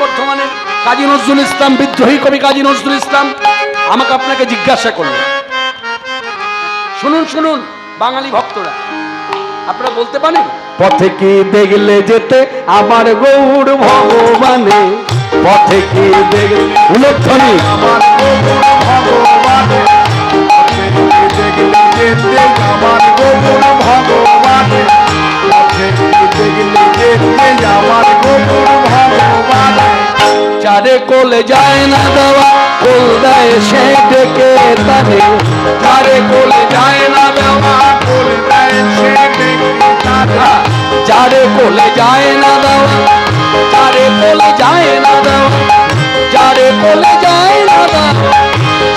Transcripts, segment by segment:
বর্ধমানের কাজী নজরুল ইসলাম, বিদ্রোহী কবি কাজী নজরুল ইসলাম আমাকে আপনাকে জিজ্ঞাসা করলেন, শুনুন শুনুন বাঙালি ভক্তরা, আপনারা বলতে পারেন? পথে কি দেখলে যেতে আমার গৌর ভগবানে, পথে কি দেখলে উলধ্বনি আমার গৌর ভগবানে, পথে কি দেখলে যেতে আমার গৌর ভগবানে, পথে কি দেখলে যেতে আমার গৌর ভগবানে। চারে কোলে যায় না দেওয়া কোল দেয় সে ডেকে তারে, চারে কোলে যায় না দেওয়া কোল দেয় সে ডেকে তারে, চারে কোলে যায় না দেওয়া, চারে কোলে যায় না দেওয়া, চারে কোলে যায় না দেওয়া,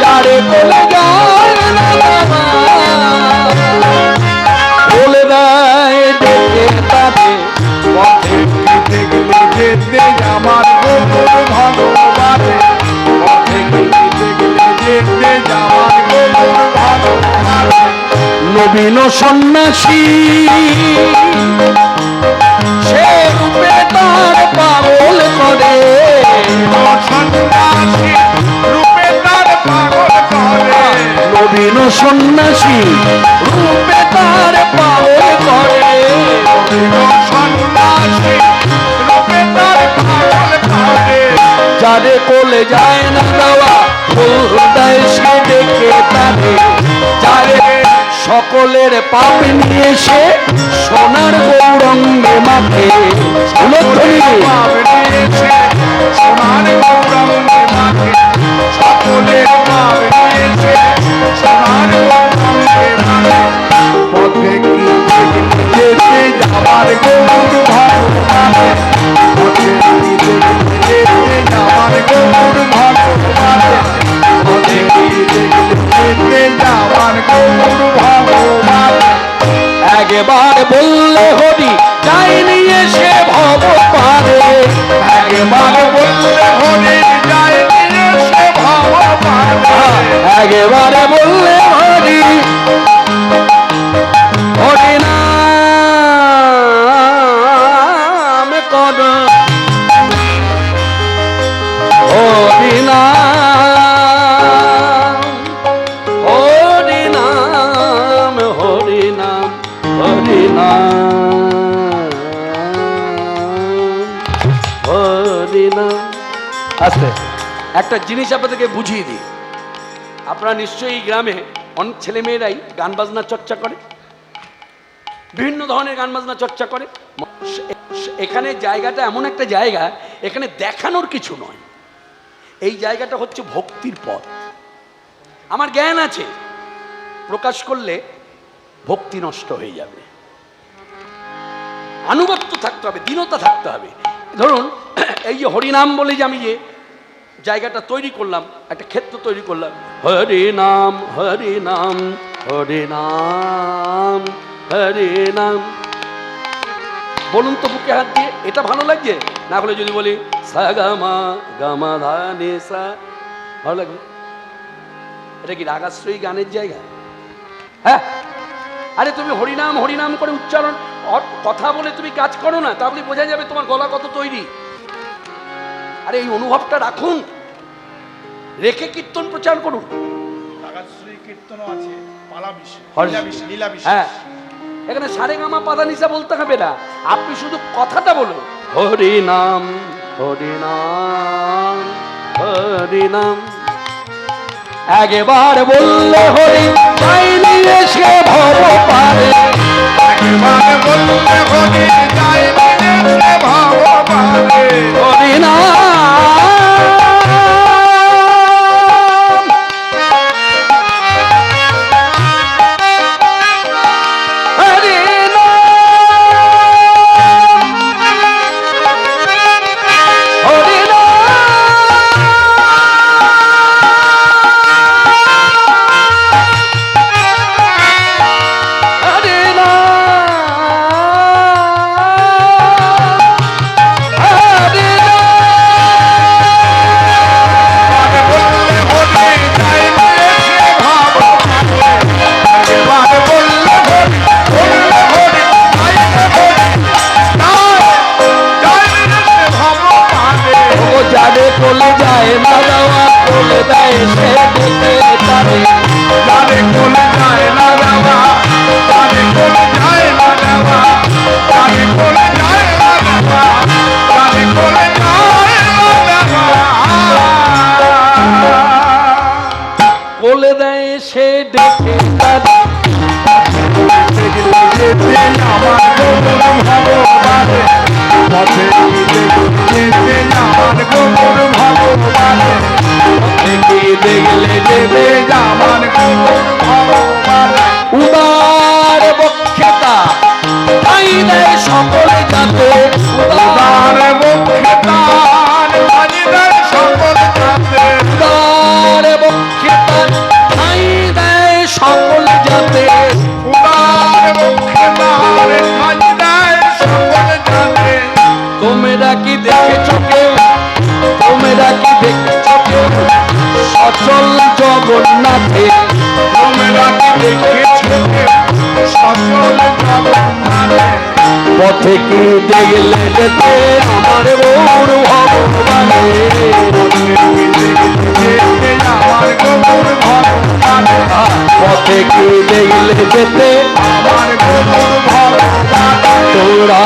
চারে কোলে যায় না দেওয়া, কোলে দেয় ডেকে তারে, পথে কি দেখলে যেতে আমার গৌর ভগবানে, পথে কি দেখলে যেতে আমার গৌর ভগবানে। নবীন সন্ন্যাসী সে রূপে তার পাগল করে, সন্ন্যাসী রূপে তার পাগল করে, নবীন সন্ন্যাসী রূপে তার পাগল করে, সন্ন্যাসী রূপে তার পাগল করে। যারে কোলে যায় না দেওয়া দেয় সে ডেকে তারে, যারে সকলের পাপ নিয়ে সে সোনার গৌরঙ্গে মাঠে সোনার গৌরঙ্গে মাঠে, সকলের পাপ নিয়েছে সোনার গৌরঙ্গে মাঠে। পথে কি দেখলে যেতে আমার গৌর ভগবানে, পথে কি দেখলে যেতে আমার গৌর ভগবানে, পথে কি দেখলে যেতে আমার গৌর ভগবানে। একবার বললে হরি যাই নিয়ে সে ভব পারে, একবার বললে হরি যায় নিয়ে সে ভব পারে, একবারে বললে হরি হরি নাম কর, হরি নাম, হরি নাম, হরি নাম, হরি নাম, হরি নাম। আস্তে একটা জিনিস আপনাদেরকে বুঝিয়ে দিই, আপনারা নিশ্চয়ই এই গ্রামে অনেক ছেলেমেয়েরাই গান বাজনা চর্চা করে, বিভিন্ন ধরনের গান বাজনা চর্চা করে। এখানে জায়গাটা এমন একটা জায়গা, এখানে দেখানোর কিছু নয়, এই জায়গাটা হচ্ছে ভক্তির পথ। আমার জ্ঞান আছে, প্রকাশ করলে ভক্তি নষ্ট হয়ে যাবে, আনুগত্য থাকতে হবে, দীনতা থাকতে হবে। ধরুন এই যে হরিনাম বলে যে আমি যে জায়গাটা তৈরি করলাম, একটা ক্ষেত্র তৈরি করলাম, হরি নাম, হরি নাম, হরি নাম, হরি নাম, বলুন তো বুকে হাত দিয়ে, এটা ভালো লাগছে? না হলে যদি বলি সা গা মা গা মা ধা নি সা, ভালো লাগবে? এটা কি রাগাশ্রয়ী গানের জায়গা? হ্যাঁ, আরে তুমি হরিনাম হরিনাম করে উচ্চারণ কথা বলে তুমি কাজ করো না, তাহলে বোঝা যাবে তোমার গলা কত তৈরি। আরে এই অনুভবটা রাখুন, রেখে কীর্তন প্রচার করুন। কীর্তনও আছে, হ্যাঁ, এখানে সারে গামা পাদা নিসা বলতে হবে না, আপনি শুধু কথাটা বলুন, হরি নাম, হরি নাম, হরি নাম। একবার বললে হরি যাই নিয়ে সে ভব পারে, একবার বললে হরি যায় নিয়ে সে ভব পারে, হরি নাম, হরি নাম, হরি নাম, হরি নাম, হরি সচল জগন্নাথে তোমরা কি দেখেছো সচল জগন্নাথে পথে কি দেখলে যেতে আমার গৌর ভগবানে আমার গৌর ভগবানে পথে কি দেখলে যেতে আমার গৌর ভগবানে তোরা